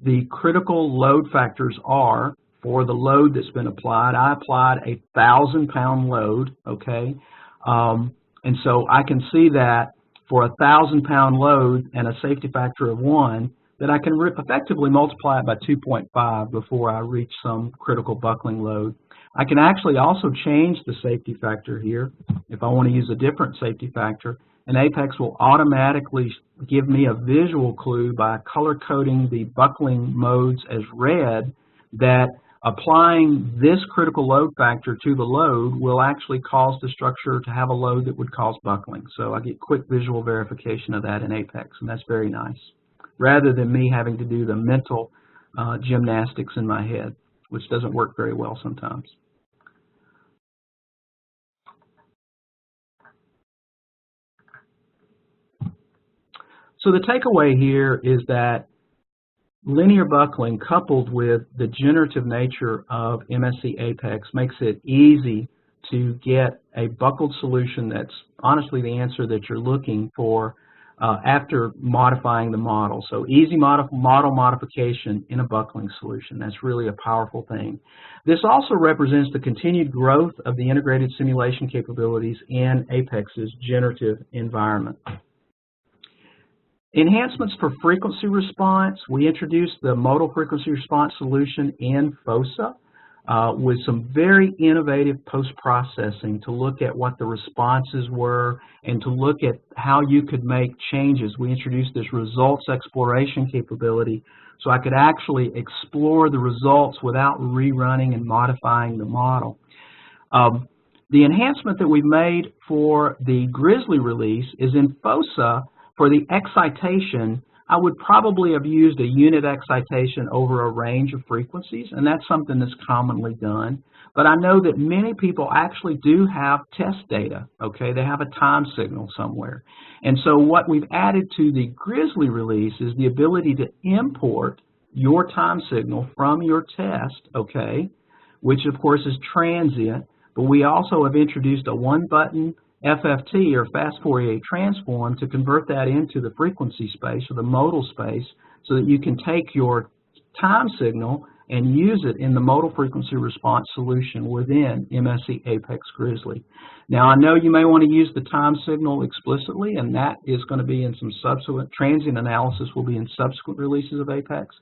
the critical load factors are for the load that's been applied. I applied a 1,000-pound load, okay? And so I can see that for a 1,000-pound load and a safety factor of 1, that I can effectively multiply it by 2.5 before I reach some critical buckling load. I can actually also change the safety factor here if I want to use a different safety factor, and Apex will automatically give me a visual clue by color coding the buckling modes as red that applying this critical load factor to the load will actually cause the structure to have a load that would cause buckling. So I get quick visual verification of that in Apex, and that's very nice, rather than me having to do the mental gymnastics in my head, which doesn't work very well sometimes. So the takeaway here is that linear buckling coupled with the generative nature of MSC Apex makes it easy to get a buckled solution that's honestly the answer that you're looking for after modifying the model. So easy model modification in a buckling solution. That's really a powerful thing. This also represents the continued growth of the integrated simulation capabilities in Apex's generative environment. Enhancements for frequency response. We introduced the modal frequency response solution in FOSA with some very innovative post-processing to look at what the responses were and to look at how you could make changes. We introduced this results exploration capability so I could actually explore the results without rerunning and modifying the model. The enhancement that we've made for the Grizzly release is in FOSA. For the excitation, I would probably have used a unit excitation over a range of frequencies, and that's something that's commonly done. But I know that many people actually do have test data, okay? They have a time signal somewhere. And so what we've added to the Grizzly release is the ability to import your time signal from your test, okay, which of course is transient, but we also have introduced a one-button FFT, or fast Fourier transform, to convert that into the frequency space or the modal space so that you can take your time signal and use it in the modal frequency response solution within MSC Apex Grizzly. Now, I know you may want to use the time signal explicitly, and that is going to be in some subsequent transient analysis will be in subsequent releases of Apex.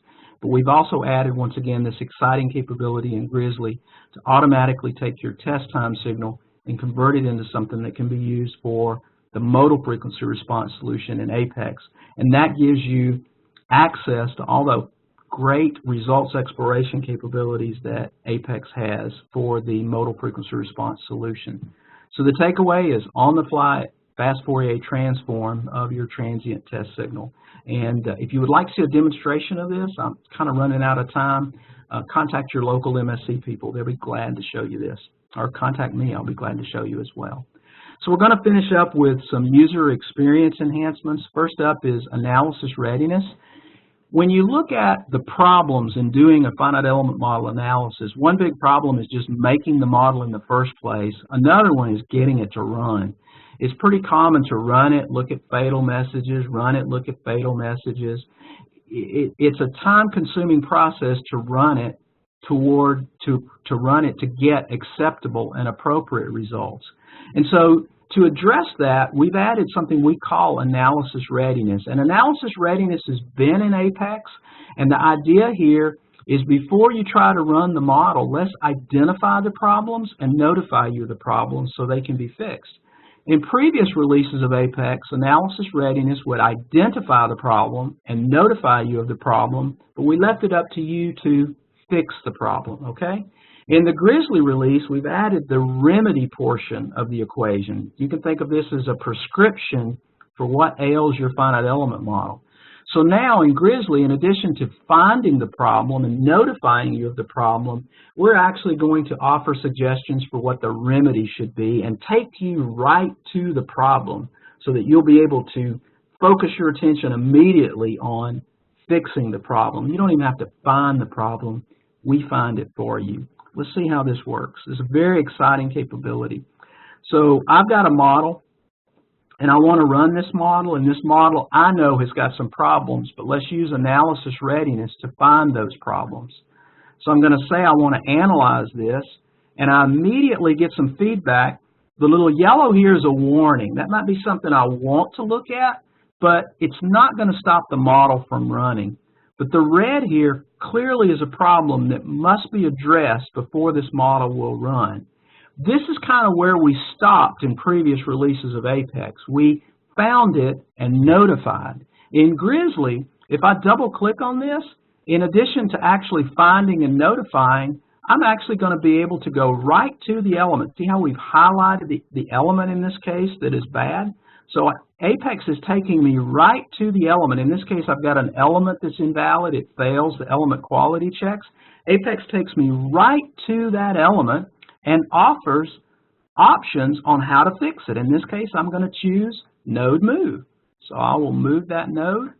But we've also added, once again, this exciting capability in Grizzly to automatically take your test time signal and convert it into something that can be used for the modal frequency response solution in Apex. And that gives you access to all the great results exploration capabilities that Apex has for the modal frequency response solution. So the takeaway is on-the-fly fast Fourier transform of your transient test signal. And if you would like to see a demonstration of this, I'm kind of running out of time, contact your local MSC people. They'll be glad to show you this. Or contact me, I'll be glad to show you as well. So we're going to finish up with some user experience enhancements. First up is analysis readiness. When you look at the problems in doing a finite element model analysis, one big problem is just making the model in the first place. Another one is getting it to run. It's pretty common to run it, look at fatal messages, run it, look at fatal messages. It's a time-consuming process to run it to get acceptable and appropriate results. And so to address that, we've added something we call analysis readiness. And analysis readiness has been in Apex, and the idea here is before you try to run the model, let's identify the problems and notify you of the problems so they can be fixed. In previous releases of Apex, analysis readiness would identify the problem and notify you of the problem, but we left it up to you to fix the problem, okay? In the Grizzly release, we've added the remedy portion of the equation. You can think of this as a prescription for what ails your finite element model. So now in Grizzly, in addition to finding the problem and notifying you of the problem, we're actually going to offer suggestions for what the remedy should be and take you right to the problem so that you'll be able to focus your attention immediately on fixing the problem. You don't even have to find the problem. We find it for you. Let's see how this works. It's a very exciting capability. So I've got a model, and I want to run this model, and this model I know has got some problems, but let's use analysis readiness to find those problems. So I'm going to say I want to analyze this, and I immediately get some feedback. The little yellow here is a warning. That might be something I want to look at, but it's not going to stop the model from running. But the red here clearly is a problem that must be addressed before this model will run. This is kind of where we stopped in previous releases of Apex. We found it and notified. In Grizzly, if I double click on this, in addition to actually finding and notifying, I'm actually going to be able to go right to the element. See how we've highlighted the element in this case that is bad? So Apex is taking me right to the element. In this case, I've got an element that's invalid. It fails the element quality checks. Apex takes me right to that element and offers options on how to fix it. In this case, I'm going to choose node move. So I will move that node,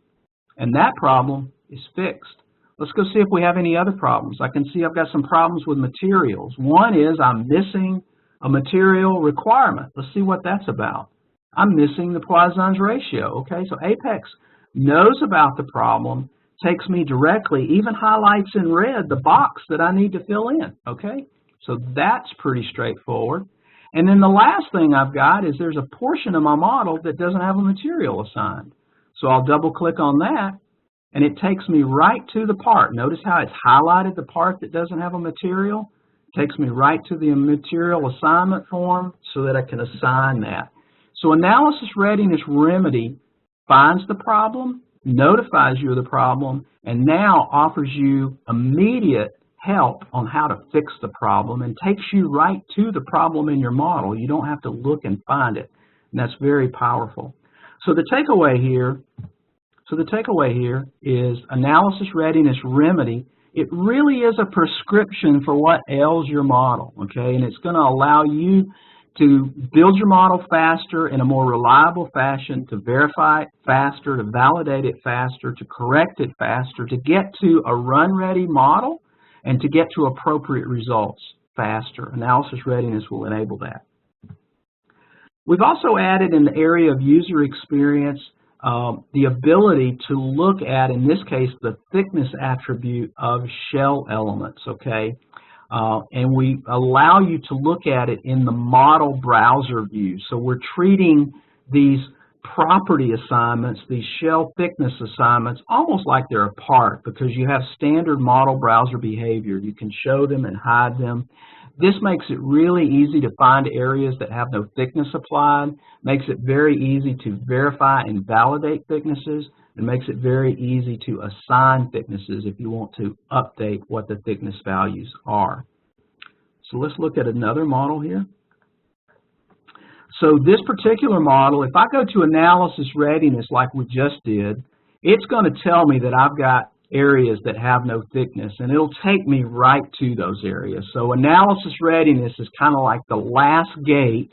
and that problem is fixed. Let's go see if we have any other problems. I can see I've got some problems with materials. One is I'm missing a material requirement. Let's see what that's about. I'm missing the Poisson's ratio. Okay, so Apex knows about the problem, takes me directly, even highlights in red the box that I need to fill in. Okay, so that's pretty straightforward. And then the last thing I've got is there's a portion of my model that doesn't have a material assigned. So I'll double click on that, and it takes me right to the part. Notice how it's highlighted the part that doesn't have a material. It takes me right to the material assignment form so that I can assign that. So Analysis Readiness Remedy finds the problem, notifies you of the problem, and now offers you immediate help on how to fix the problem and takes you right to the problem in your model. You don't have to look and find it, and that's very powerful. So the takeaway here is Analysis Readiness Remedy. It really is a prescription for what ails your model, okay? And it's going to allow you to build your model faster in a more reliable fashion, to verify it faster, to validate it faster, to correct it faster, to get to a run-ready model, and to get to appropriate results faster. Analysis Readiness will enable that. We've also added in the area of user experience the ability to look at, in this case, the thickness attribute of shell elements, okay? And we allow you to look at it in the model browser view. So we're treating these property assignments, these shell thickness assignments, almost like they're a part, because you have standard model browser behavior. You can show them and hide them. This makes it really easy to find areas that have no thickness applied, makes it very easy to verify and validate thicknesses, and makes it very easy to assign thicknesses if you want to update what the thickness values are. So let's look at another model here. So this particular model, if I go to Analysis Readiness like we just did, it's going to tell me that I've got areas that have no thickness, and it'll take me right to those areas. So Analysis Readiness is kind of like the last gate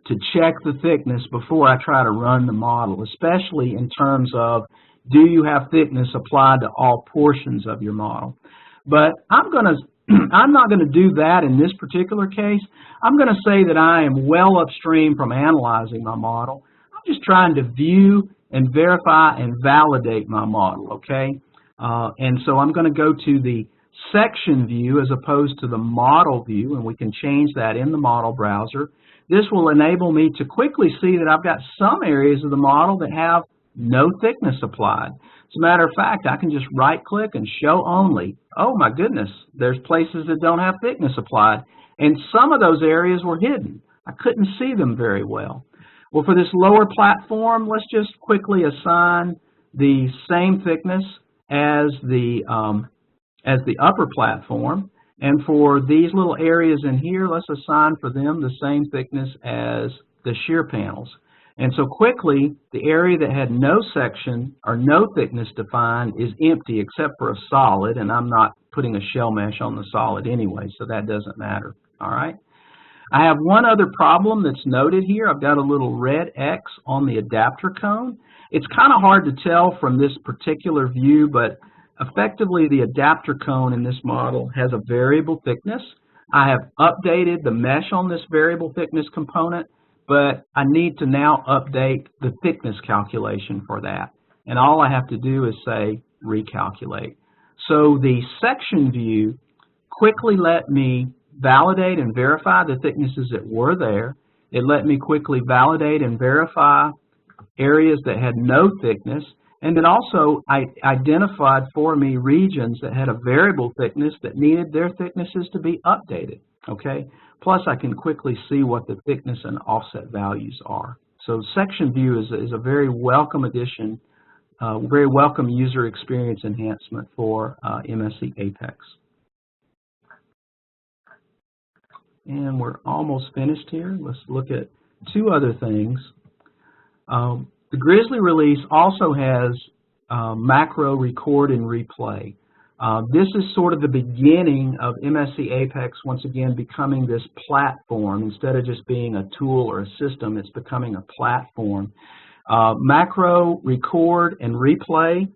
to check the thickness before I try to run the model, especially in terms of, do you have thickness applied to all portions of your model? But I'm not going to do that in this particular case. I'm going to say that I am well upstream from analyzing my model. I'm just trying to view and verify and validate my model, okay? And so I'm going to go to the section view as opposed to the model view, and we can change that in the model browser. This will enable me to quickly see that I've got some areas of the model that have no thickness applied. As a matter of fact, I can just right-click and show only. Oh my goodness, there's places that don't have thickness applied, and some of those areas were hidden. I couldn't see them very well. Well, for this lower platform, let's just quickly assign the same thickness as the upper platform, and for these little areas in here, let's assign for them the same thickness as the shear panels. And so quickly, the area that had no section or no thickness defined is empty except for a solid, and I'm not putting a shell mesh on the solid anyway, so that doesn't matter. All right. I have one other problem that's noted here. I've got a little red X on the adapter cone. It's kind of hard to tell from this particular view, but effectively the adapter cone in this model has a variable thickness. I have updated the mesh on this variable thickness component, but I need to now update the thickness calculation for that. And all I have to do is say recalculate. So the section view quickly let me validate and verify the thicknesses that were there. It let me quickly validate and verify areas that had no thickness, and it also identified for me regions that had a variable thickness that needed their thicknesses to be updated. Okay. Plus, I can quickly see what the thickness and offset values are. So, section view is a very welcome addition, very welcome user experience enhancement for MSC Apex. And we're almost finished here. Let's look at two other things. The Grizzly release also has macro record and replay. This is sort of the beginning of MSC Apex once again becoming this platform. Instead of just being a tool or a system, it's becoming a platform. Macro record and replay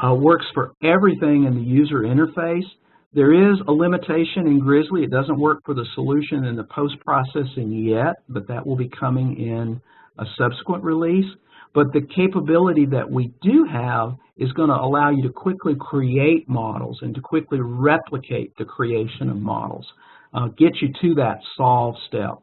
works for everything in the user interface. There is a limitation in Grizzly. It doesn't work for the solution and the post-processing yet, but that will be coming in a subsequent release. But the capability that we do have is going to allow you to quickly create models and to quickly replicate the creation of models, get you to that solve step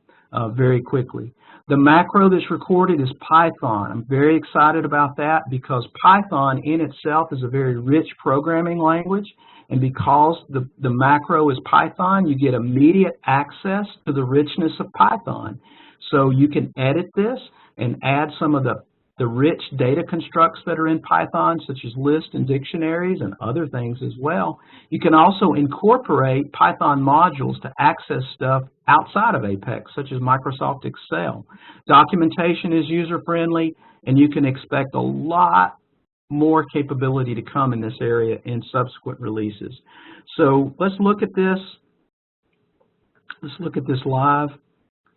very quickly. The macro that's recorded is Python. I'm very excited about that because Python in itself is a very rich programming language, and because the macro is Python, you get immediate access to the richness of Python. So you can edit this and add some of the rich data constructs that are in Python, such as lists and dictionaries and other things as well. You can also incorporate Python modules to access stuff outside of Apex, such as Microsoft Excel. Documentation is user-friendly, and you can expect a lot more capability to come in this area in subsequent releases. So let's look at this. Let's look at this live.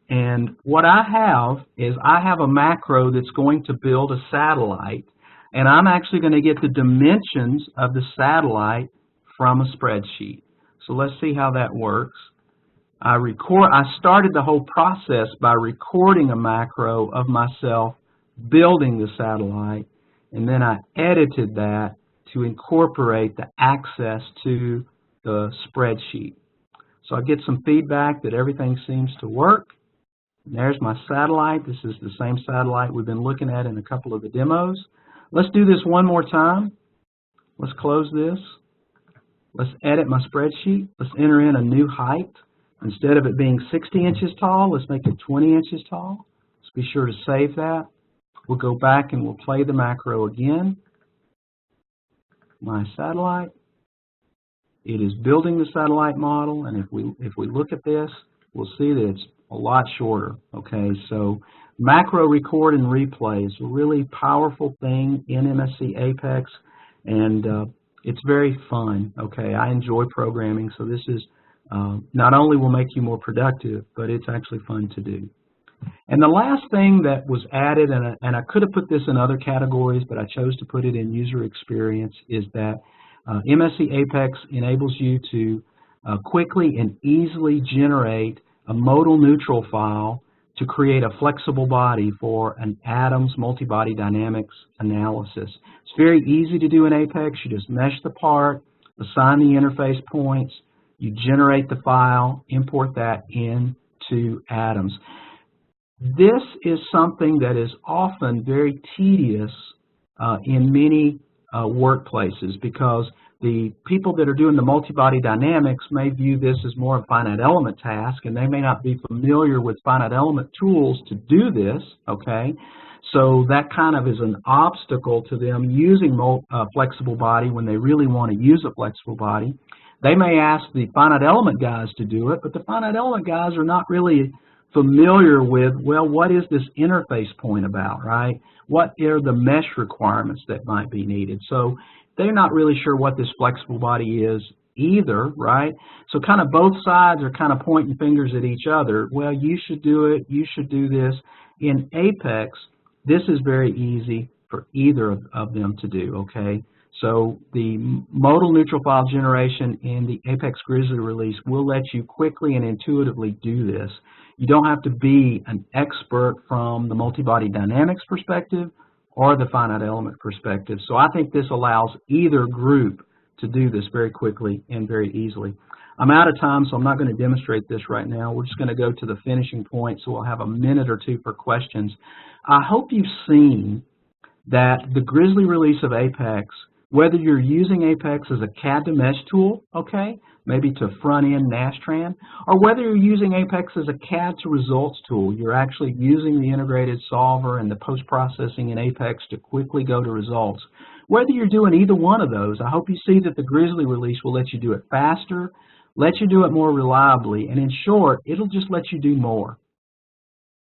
And what I have is I have a macro that's going to build a satellite, and I'm actually going to get the dimensions of the satellite from a spreadsheet. So let's see how that works. I started the whole process by recording a macro of myself building the satellite, and then I edited that to incorporate the access to the spreadsheet. So I get some feedback that everything seems to work. There's my satellite. This is the same satellite we've been looking at in a couple of the demos. Let's do this one more time. Let's close this. Let's edit my spreadsheet. Let's enter in a new height. Instead of it being 60 inches tall, let's make it 20 inches tall. Let's be sure to save that. We'll go back and we'll play the macro again. My satellite. It is building the satellite model, and if we look at this, we'll see that it's a lot shorter. Okay, so macro record and replay is a really powerful thing in MSC Apex, and it's very fun. Okay, I enjoy programming, so this is not only will make you more productive, but it's actually fun to do. And the last thing that was added, and I could have put this in other categories, but I chose to put it in user experience, is that MSC Apex enables you to quickly and easily generate a modal neutral file to create a flexible body for an atoms multi-body dynamics analysis. It's very easy to do in Apex. You just mesh the part, assign the interface points, you generate the file, import that into atoms. This is something that is often very tedious in many workplaces, because the people that are doing the multi-body dynamics may view this as more of a finite element task, and they may not be familiar with finite element tools to do this, okay? So that kind of is an obstacle to them using flexible body when they really want to use a flexible body. They may ask the finite element guys to do it, but the finite element guys are not really familiar with, well, what is this interface point about, right? What are the mesh requirements that might be needed? So they're not really sure what this flexible body is either, right? So kind of both sides are kind of pointing fingers at each other. Well, you should do it, you should do this. In Apex, this is very easy for either of them to do, okay? So the modal neutral file generation in the Apex Grizzly release will let you quickly and intuitively do this. You don't have to be an expert from the multi-body dynamics perspective or the finite element perspective. So I think this allows either group to do this very quickly and very easily. I'm out of time, so I'm not going to demonstrate this right now. We're just going to go to the finishing point, so we'll have a minute or two for questions. I hope you've seen that the Grizzly release of Apex, whether you're using Apex as a CAD to mesh tool, okay, maybe to front-end Nastran, or whether you're using Apex as a CAD to results tool, you're actually using the integrated solver and the post-processing in Apex to quickly go to results. Whether you're doing either one of those, I hope you see that the Grizzly release will let you do it faster, let you do it more reliably, and in short, it'll just let you do more.